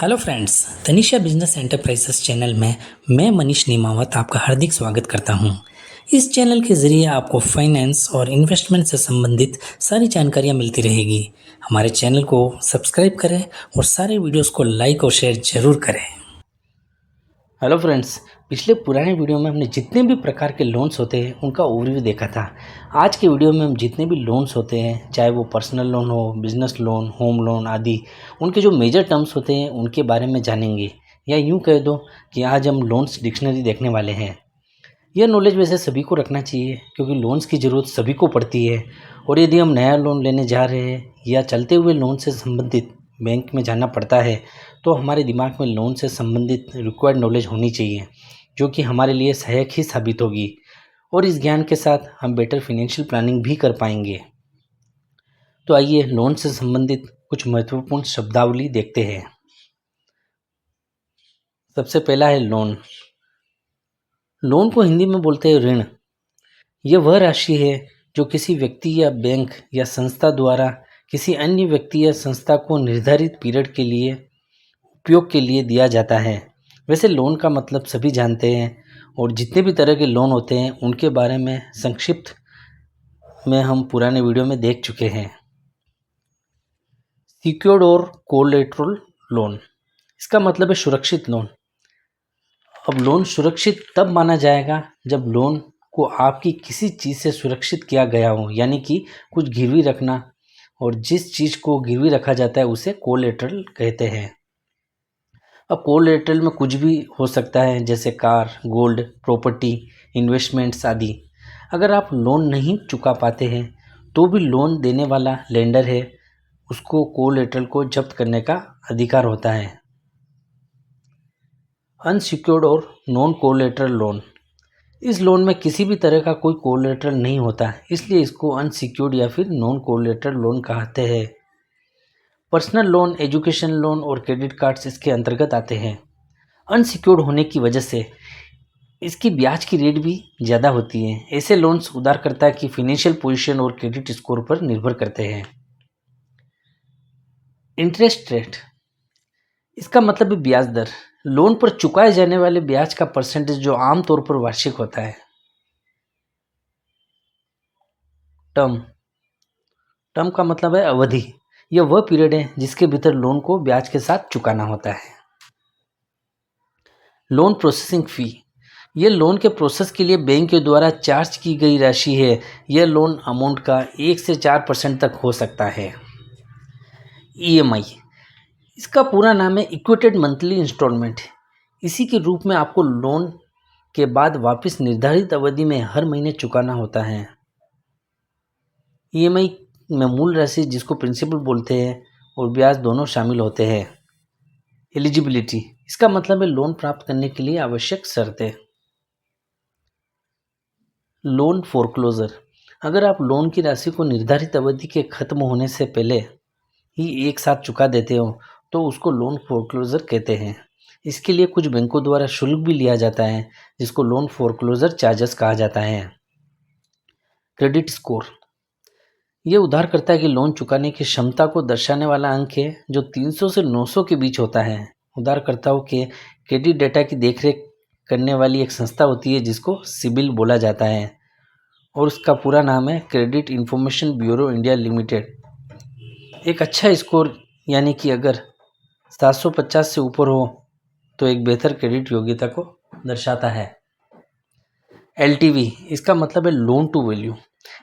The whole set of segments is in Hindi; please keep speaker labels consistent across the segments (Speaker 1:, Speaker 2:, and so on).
Speaker 1: Hello friends, Tanisha business enterprises channel में मैं मनीष नीमावत आपका हार्दिक स्वागत करता हूं। इस चैनल के ज़रिए आपको फाइनेंस और इन्वेस्टमेंट से संबंधित सारी जानकारियां मिलती रहेगी। हमारे चैनल को सब्सक्राइब करें और सारे वीडियोस को लाइक और शेयर ज़रूर करें। हेलो फ्रेंड्स, पिछले पुराने वीडियो में हमने जितने भी प्रकार के लोन्स होते हैं उनका ओवरव्यू देखा था। आज के वीडियो में हम जितने भी लोन्स होते हैं, चाहे वो पर्सनल लोन हो, बिजनेस लोन, होम लोन आदि, उनके जो मेजर टर्म्स होते हैं उनके बारे में जानेंगे। या यूँ कह दो कि आज हम लोन्स डिक्शनरी देखने वाले हैं। यह नॉलेज वैसे सभी को रखना चाहिए क्योंकि लोन्स की ज़रूरत सभी को पड़ती है। और यदि हम नया लोन लेने जा रहे हैं या चलते हुए लोन से संबंधित बैंक में जाना पड़ता है तो हमारे दिमाग में लोन से संबंधित रिक्वायर्ड नॉलेज होनी चाहिए, जो कि हमारे लिए सहायक ही साबित होगी। और इस ज्ञान के साथ हम बेटर फाइनेंशियल प्लानिंग भी कर पाएंगे। तो आइए लोन से संबंधित कुछ महत्वपूर्ण शब्दावली देखते हैं। सबसे पहला है लोन। लोन को हिंदी में बोलते हैं ऋण। यह वह राशि है जो किसी व्यक्ति या बैंक या संस्था द्वारा किसी अन्य व्यक्ति या संस्था को निर्धारित पीरियड के लिए उपयोग के लिए दिया जाता है। वैसे लोन का मतलब सभी जानते हैं और जितने भी तरह के लोन होते हैं उनके बारे में संक्षिप्त में हम पुराने वीडियो में देख चुके हैं। सिक्योर्ड और कोलेटरल लोन, इसका मतलब है सुरक्षित लोन। अब लोन सुरक्षित तब माना जाएगा जब लोन को आपकी किसी चीज़ से सुरक्षित किया गया हो, यानी कि कुछ गिरवी रखना, और जिस चीज़ को गिरवी रखा जाता है उसे कोलेटरल कहते हैं। अब कोलेटरल में कुछ भी हो सकता है, जैसे कार, गोल्ड, प्रॉपर्टी, इन्वेस्टमेंट्स आदि। अगर आप लोन नहीं चुका पाते हैं तो भी लोन देने वाला लेंडर है, उसको कोलेटरल को जब्त करने का अधिकार होता है। अनसिक्योर्ड और नॉन कोलेटरल लोन, इस लोन में किसी भी तरह का कोई कोलेटरल नहीं होता, इसलिए इसको अनसिक्योर्ड या फिर नॉन कोलेटरल लोन कहते हैं। पर्सनल लोन, एजुकेशन लोन और क्रेडिट कार्ड्स इसके अंतर्गत आते हैं। अनसिक्योर्ड होने की वजह से इसकी ब्याज की रेट भी ज़्यादा होती है। ऐसे लोन्स उधारकर्ता की फिनेंशियल पोजीशन और क्रेडिट स्कोर पर निर्भर करते हैं। इंटरेस्ट रेट, इसका मतलब है ब्याज दर। लोन पर चुकाए जाने वाले ब्याज का परसेंटेज जो आमतौर पर वार्षिक होता है। टर्म, टर्म का मतलब है अवधि। यह वह पीरियड है जिसके भीतर लोन को ब्याज के साथ चुकाना होता है। लोन प्रोसेसिंग फ़ी, यह लोन के प्रोसेस के लिए बैंक के द्वारा चार्ज की गई राशि है। यह लोन अमाउंट का 1 से 4% तक हो सकता है। ईएमआई, इसका पूरा नाम है इक्वेटेड मंथली इंस्टॉलमेंट। इसी के रूप में आपको लोन के बाद वापस निर्धारित अवधि में हर महीने चुकाना होता है। ईएमआई में मूल राशि, जिसको प्रिंसिपल बोलते हैं, और ब्याज दोनों शामिल होते हैं। एलिजिबिलिटी, इसका मतलब है लोन प्राप्त करने के लिए आवश्यक शर्तें। लोन फोरक्लोजर, अगर आप लोन की राशि को निर्धारित अवधि के खत्म होने से पहले ही एक साथ चुका देते हो तो उसको लोन फोरक्लोजर कहते हैं। इसके लिए कुछ बैंकों द्वारा शुल्क भी लिया जाता है, जिसको लोन फोरक्लोजर चार्जेस कहा जाता है। क्रेडिट स्कोर, ये उधारकर्ता की लोन चुकाने की क्षमता को दर्शाने वाला अंक है जो 300 से 900 के बीच होता है। उधारकर्ताओं के क्रेडिट डेटा की देखरेख करने वाली एक संस्था होती है जिसको सिबिल बोला जाता है, और उसका पूरा नाम है credit information bureau India limited. एक अच्छा स्कोर, यानी कि अगर 750 से ऊपर हो तो एक बेहतर क्रेडिट योग्यता को दर्शाता है। एलटीवी, इसका मतलब है लोन टू वैल्यू।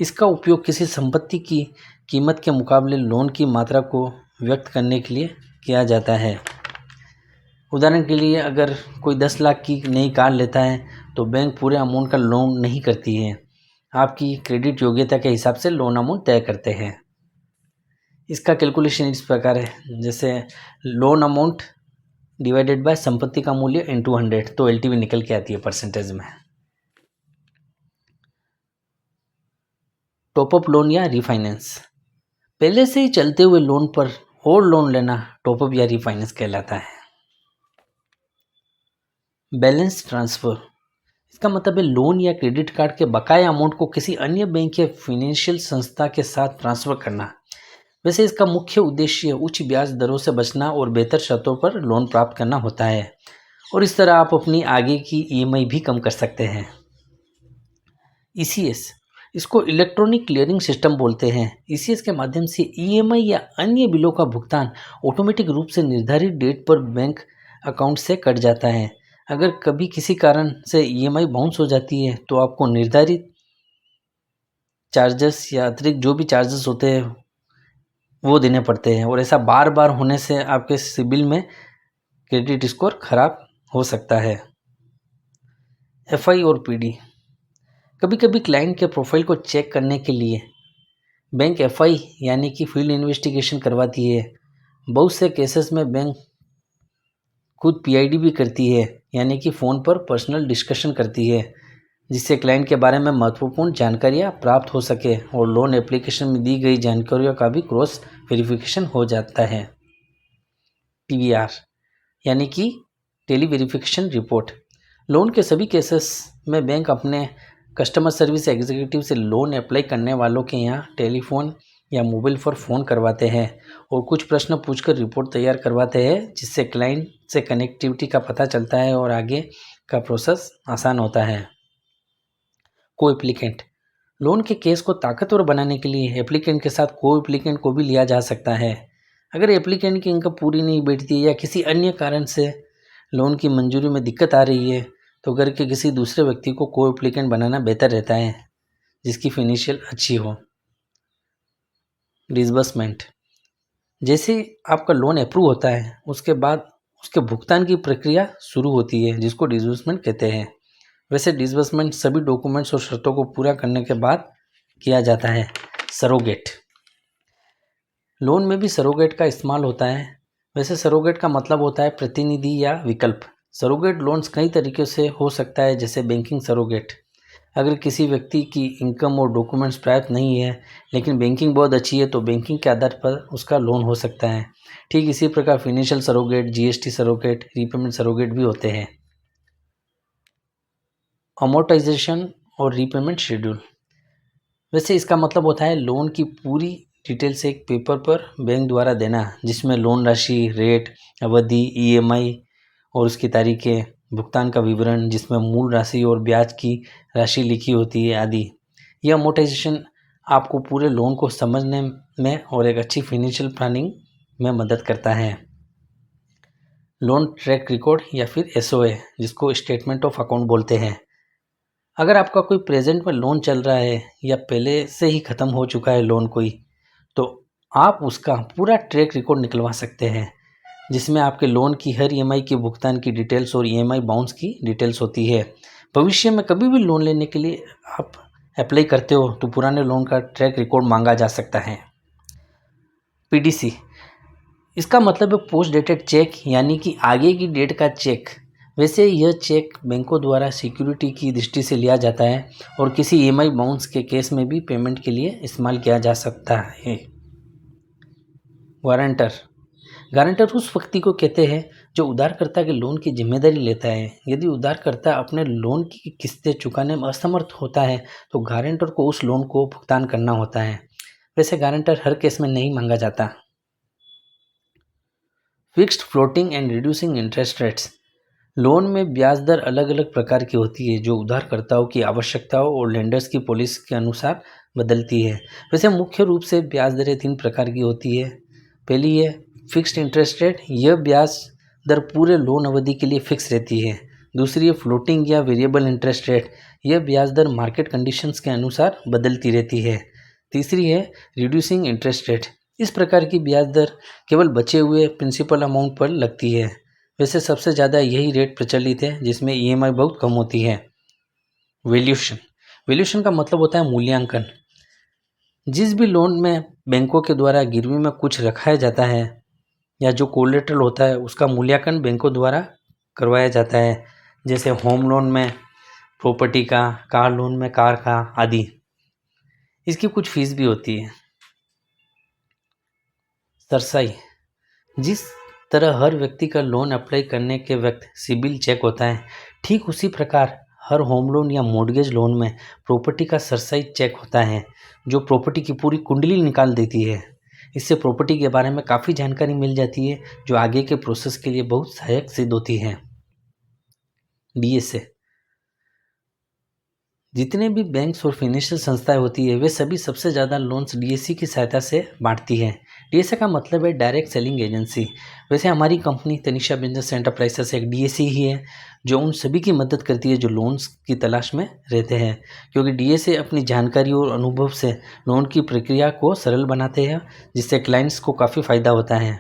Speaker 1: इसका उपयोग किसी संपत्ति की कीमत के मुकाबले लोन की मात्रा को व्यक्त करने के लिए किया जाता है। उदाहरण के लिए, अगर कोई 10 लाख की नई कार लेता है तो बैंक पूरे अमाउंट का लोन नहीं करती है, आपकी क्रेडिट योग्यता के हिसाब से लोन अमाउंट तय करते हैं। इसका कैलकुलेशन इस प्रकार है, जैसे लोन अमाउंट डिवाइडेड बाय संपत्ति का मूल्य इंटू 100, तो एलटीवी निकल के आती है परसेंटेज में। टॉपअप लोन या रिफाइनेंस, पहले से ही चलते हुए लोन पर और लोन लेना टॉपअप या रिफाइनेंस कहलाता है। बैलेंस ट्रांसफ़र, इसका मतलब है लोन या क्रेडिट कार्ड के बकाया अमाउंट को किसी अन्य बैंक या फाइनेंशियल संस्था के साथ ट्रांसफ़र करना। वैसे इसका मुख्य उद्देश्य उच्च ब्याज दरों से बचना और बेहतर शर्तों पर लोन प्राप्त करना होता है, और इस तरह आप अपनी आगे की ईएमआई भी कम कर सकते हैं। ईसीएस, इसको इलेक्ट्रॉनिक क्लियरिंग सिस्टम बोलते हैं। ईसीएस के माध्यम से ईएमआई या अन्य बिलों का भुगतान ऑटोमेटिक रूप से निर्धारित डेट पर बैंक अकाउंट से कट जाता है। अगर कभी किसी कारण से ईएमआई बाउंस हो जाती है तो आपको निर्धारित चार्जेस या अतिरिक्त जो भी चार्जेस होते हैं वो देने पड़ते हैं, और ऐसा बार बार होने से आपके सिबिल में क्रेडिट स्कोर खराब हो सकता है। एफआई और पीडी, कभी कभी क्लाइंट के प्रोफाइल को चेक करने के लिए बैंक एफआई यानी कि फील्ड इन्वेस्टिगेशन करवाती है। बहुत से केसेस में बैंक खुद पीआईडी भी करती है, यानी कि फ़ोन पर पर्सनल डिस्कशन करती है, जिससे क्लाइंट के बारे में महत्वपूर्ण जानकारियाँ प्राप्त हो सके और लोन एप्लीकेशन में दी गई जानकारियों का भी क्रॉस वेरिफिकेशन हो जाता है। टीवीआर यानी कि टेली वेरिफिकेशन रिपोर्ट, लोन के सभी केसेस में बैंक अपने कस्टमर सर्विस एग्जीक्यूटिव से लोन अप्लाई करने वालों के यहाँ टेलीफोन या मोबाइल पर फ़ोन करवाते हैं और कुछ प्रश्न पूछकर रिपोर्ट तैयार करवाते हैं, जिससे क्लाइंट से कनेक्टिविटी का पता चलता है और आगे का प्रोसेस आसान होता है। को एप्लीकेंट, लोन के केस को ताकतवर बनाने के लिए एप्लीकेंट के साथ को एप्लीकेंट को भी लिया जा सकता है। अगर एप्लीकेंट की इनकम पूरी नहीं बैठती है या किसी अन्य कारण से लोन की मंजूरी में दिक्कत आ रही है तो घर के किसी दूसरे व्यक्ति को को एप्लीकेंट बनाना बेहतर रहता है, जिसकी फिनिशियल अच्छी हो। डिसबर्समेंट, जैसे आपका लोन अप्रूव होता है उसके बाद उसके भुगतान की प्रक्रिया शुरू होती है, जिसको डिसबर्समेंट कहते हैं। वैसे डिसबर्समेंट सभी डॉक्यूमेंट्स और शर्तों को पूरा करने के बाद किया जाता है। सरोगेट, लोन में भी सरोगेट का इस्तेमाल होता है। वैसे सरोगेट का मतलब होता है प्रतिनिधि या विकल्प। सरोगेट लोन्स कई तरीक़े से हो सकता है, जैसे बैंकिंग सरोगेट, अगर किसी व्यक्ति की इनकम और डॉक्यूमेंट्स पर्याप्त नहीं है लेकिन बैंकिंग बहुत अच्छी है तो बैंकिंग के आधार पर उसका लोन हो सकता है। ठीक इसी प्रकार financial surrogate, GST surrogate, repayment surrogate भी होते हैं। अमोर्टाइजेशन और रीपेमेंट शेड्यूल, वैसे इसका मतलब होता है लोन की पूरी डिटेल्स एक पेपर पर बैंक द्वारा देना, जिसमें लोन राशि, रेट, अवधि, ईएमआई और उसकी तारीखें, भुगतान का विवरण जिसमें मूल राशि और ब्याज की राशि लिखी होती है आदि। यह अमोर्टाइजेशन आपको पूरे लोन को समझने में और एक अच्छी फाइनेंशियल प्लानिंग में मदद करता है। लोन ट्रैक रिकॉर्ड या फिर एसओए, जिसको स्टेटमेंट ऑफ अकाउंट बोलते हैं, अगर आपका कोई प्रेजेंट में लोन चल रहा है या पहले से ही ख़त्म हो चुका है लोन कोई, तो आप उसका पूरा ट्रैक रिकॉर्ड निकलवा सकते हैं, जिसमें आपके लोन की हर ईएमआई की भुगतान की डिटेल्स और ईएमआई बाउंस की डिटेल्स होती है। भविष्य में कभी भी लोन लेने के लिए आप अप्लाई करते हो तो पुराने लोन का ट्रैक रिकॉर्ड मांगा जा सकता है। पीडीसी, इसका मतलब है पोस्ट डेटेड चेक, यानी कि आगे की डेट का चेक। वैसे यह चेक बैंकों द्वारा सिक्योरिटी की दृष्टि से लिया जाता है और किसी ईएमआई बाउंस के केस में भी पेमेंट के लिए इस्तेमाल किया जा सकता है। वारंटर, गारंटर उस व्यक्ति को कहते हैं जो उधारकर्ता के लोन की जिम्मेदारी लेता है। यदि उधारकर्ता अपने लोन की किस्तें चुकाने में असमर्थ होता है तो गारंटर को उस लोन को भुगतान करना होता है। वैसे गारंटर हर केस में नहीं मांगा जाता। Fixed, floating and reducing interest rates, loan में ब्याज दर अलग अलग प्रकार की होती है जो उधारकर्ताओं की आवश्यकताओं और लेंडर्स की पॉलिसी के अनुसार बदलती है। वैसे मुख्य रूप से ब्याज दरें 3 प्रकार की होती है। पहली है फिक्स्ड इंटरेस्ट रेट, यह ब्याज दर पूरे लोन अवधि के लिए फिक्स रहती है। दूसरी है फ्लोटिंग या वेरिएबल इंटरेस्ट रेट, यह ब्याज दर मार्केट कंडीशंस के अनुसार बदलती रहती है। तीसरी है रिड्यूसिंग इंटरेस्ट रेट, इस प्रकार की ब्याज दर केवल बचे हुए प्रिंसिपल अमाउंट पर लगती है। वैसे सबसे ज़्यादा यही रेट प्रचलित है जिसमें ईएमआई बहुत कम होती है। वैल्यूएशन, वैल्यूएशन का मतलब होता है मूल्यांकन। जिस भी लोन में बैंकों के द्वारा गिरवी में कुछ रखाया जाता है या जो कोलेटरल होता है उसका मूल्यांकन बैंकों द्वारा करवाया जाता है, जैसे होम लोन में प्रॉपर्टी का, कार लोन में कार का आदि। इसकी कुछ फीस भी होती है। सरसाई, जिस तरह हर व्यक्ति का लोन अप्लाई करने के वक्त सिबिल चेक होता है, ठीक उसी प्रकार हर होम लोन या मॉर्गेज लोन में प्रॉपर्टी का सरसाई चेक होता है जो प्रॉपर्टी की पूरी कुंडली निकाल देती है। इससे प्रॉपर्टी के बारे में काफ़ी जानकारी मिल जाती है जो आगे के प्रोसेस के लिए बहुत सहायक सिद्ध होती है। डीएसए, जितने भी बैंक्स और फाइनेंशियल संस्थाएं होती है वे सभी सबसे ज़्यादा लोन्स डीएससी की सहायता से बांटती हैं। डीएसए का मतलब है डायरेक्ट सेलिंग एजेंसी। वैसे हमारी कंपनी तनिषा बिजनेस एंटरप्राइजेस एक डीएससी ही है जो उन सभी की मदद करती है जो लोन्स की तलाश में रहते हैं, क्योंकि डीएसए अपनी जानकारी और अनुभव से लोन की प्रक्रिया को सरल बनाते हैं जिससे क्लाइंट्स को काफ़ी फ़ायदा होता है।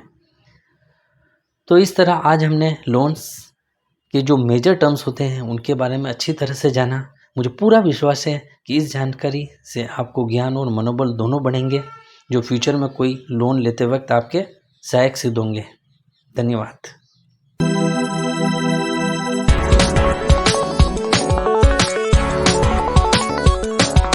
Speaker 1: तो इस तरह आज हमने लोन्स के जो मेजर टर्म्स होते हैं उनके बारे में अच्छी तरह से जाना। मुझे पूरा विश्वास है कि इस जानकारी से आपको ज्ञान और मनोबल दोनों बढ़ेंगे जो फ्यूचर में कोई लोन लेते वक्त आपके सहायक सिद्ध होंगे। धन्यवाद।